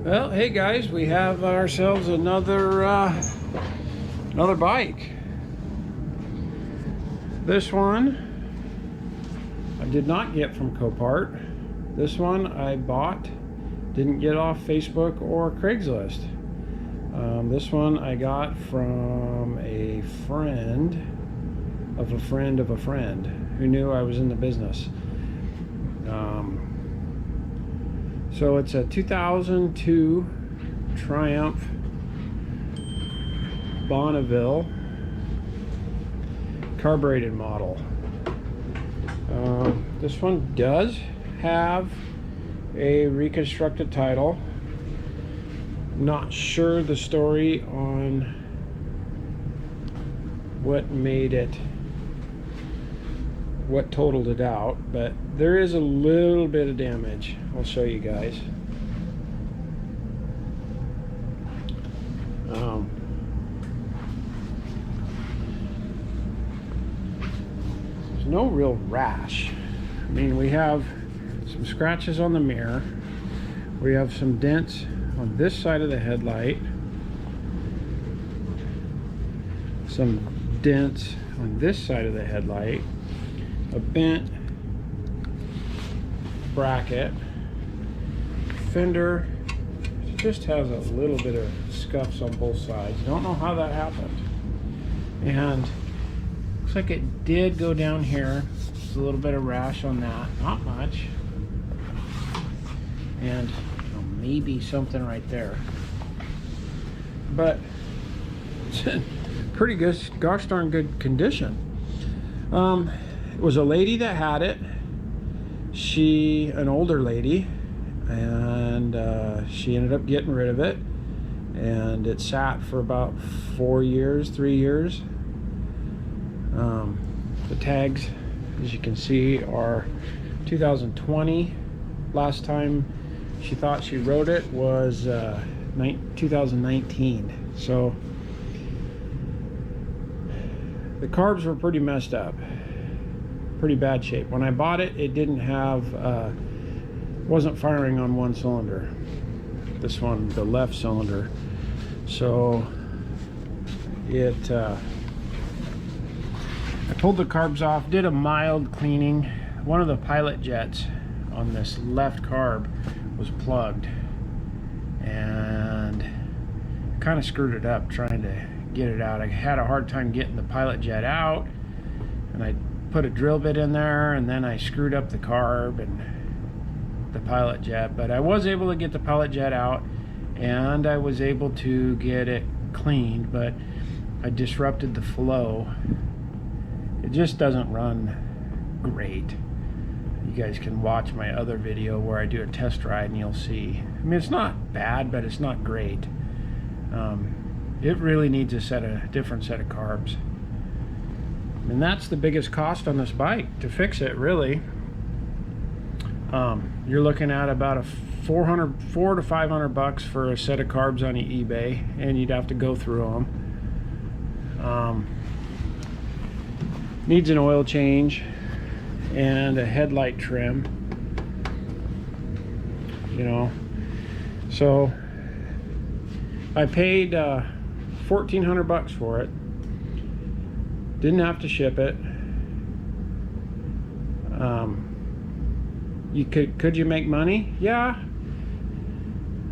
Well, hey guys, we have ourselves another bike. This one I did not get from Copart. This one I bought, didn't get off Facebook or Craigslist. This one I got from a friend of a friend of a friend who knew I was in the business. So it's a 2002 Triumph Bonneville carbureted model. This one does have a reconstructed title. Not sure the story on what made it, what totaled it out, but there is a little bit of damage. I'll show you guys. There's no real rash. I mean, we have some scratches on the mirror. We have some dents on this side of the headlight. Some dents on this side of the headlight. A bent bracket. Fender just has a little bit of scuffs on both sides. Don't know how that happened. And looks like it did go down here. There's a little bit of rash on that. Not much. And maybe something right there. But it's in pretty good, gosh darn good condition. It was a lady that had it. An older lady, and she ended up getting rid of it, and it sat for about 3 years. The tags, as you can see, are 2020. Last time she thought she rode it was 2019. So the carbs were pretty messed up, pretty bad shape. When I bought it, it didn't have wasn't firing on one cylinder. This one, the left cylinder. So it I pulled the carbs off, did a mild cleaning. One of the pilot jets on this left carb was plugged, and kind of screwed it up trying to get it out. I had a hard time getting the pilot jet out, and I put a drill bit in there, and then I screwed up the carb and the pilot jet. But I was able to get the pilot jet out, and I was able to get it cleaned, but I disrupted the flow. It just doesn't run great. You guys can watch my other video where I do a test ride and you'll see. I mean, it's not bad, but it's not great. It really needs a different set of carbs. And that's the biggest cost on this bike to fix it, really. You're looking at about a $400 to $500 for a set of carbs on eBay, and you'd have to go through them. Needs an oil change and a headlight trim, you know. So I paid $1,400 for it. Didn't have to ship it. You could you make money? Yeah,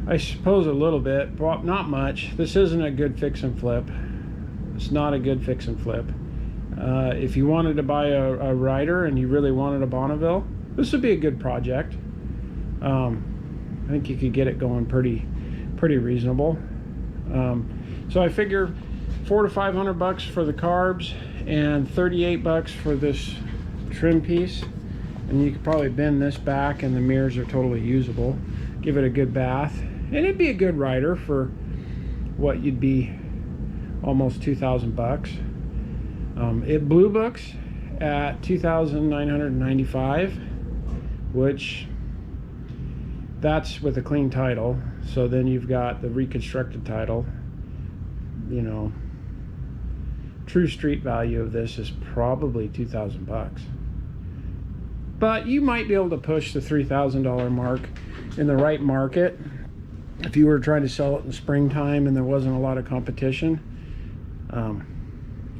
I suppose a little bit, but not much. This isn't a good fix and flip. It's not a good fix and flip. If you wanted to buy a rider and you really wanted a Bonneville, this would be a good project. I think you could get it going pretty reasonable. So I figure $400 to $500 for the carbs and $38 for this trim piece, and you could probably bend this back, and the mirrors are totally usable. Give it a good bath, and it'd be a good rider for what you'd be almost $2,000. It blue books at $2,995, which that's with a clean title. So then you've got the reconstructed title. You know, true street value of this is probably $2,000. But you might be able to push the $3,000 mark in the right market. if you were trying to sell it in the springtime and there wasn't a lot of competition,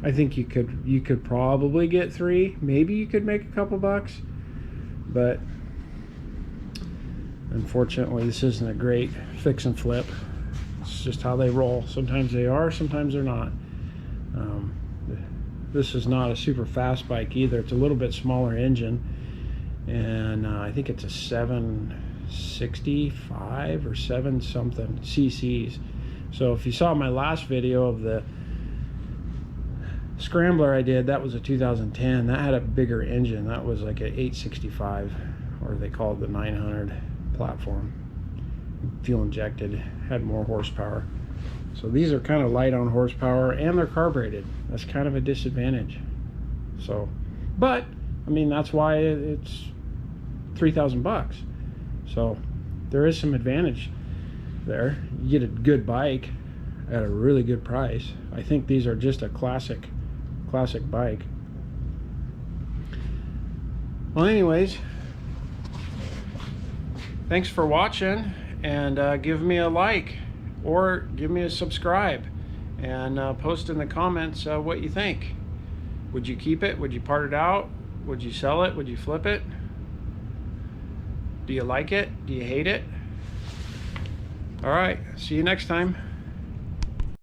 I think you could probably get 3. Maybe you could make a couple bucks, but unfortunately this isn't a great fix and flip. It's just how they roll. Sometimes they are, sometimes they're not. This is not a super fast bike either. It's a little bit smaller engine, and I think it's a 765 or 7 something cc's. So if you saw my last video of the Scrambler I did, that was a 2010. That had a bigger engine. That was like an 865, or they call it the 900 platform. Fuel injected, had more horsepower. So these are kind of light on horsepower, and they're carbureted. That's kind of a disadvantage. So, but I mean, that's why it's 3,000 bucks. So there is some advantage there. You get a good bike at a really good price. I think these are just a classic bike. Well, anyways, thanks for watching, and give me a like or give me a subscribe, and post in the comments what you think. Would you keep it? Would you part it out? Would you sell it? Would you flip it? Do you like it? Do you hate it? All right, see you next time.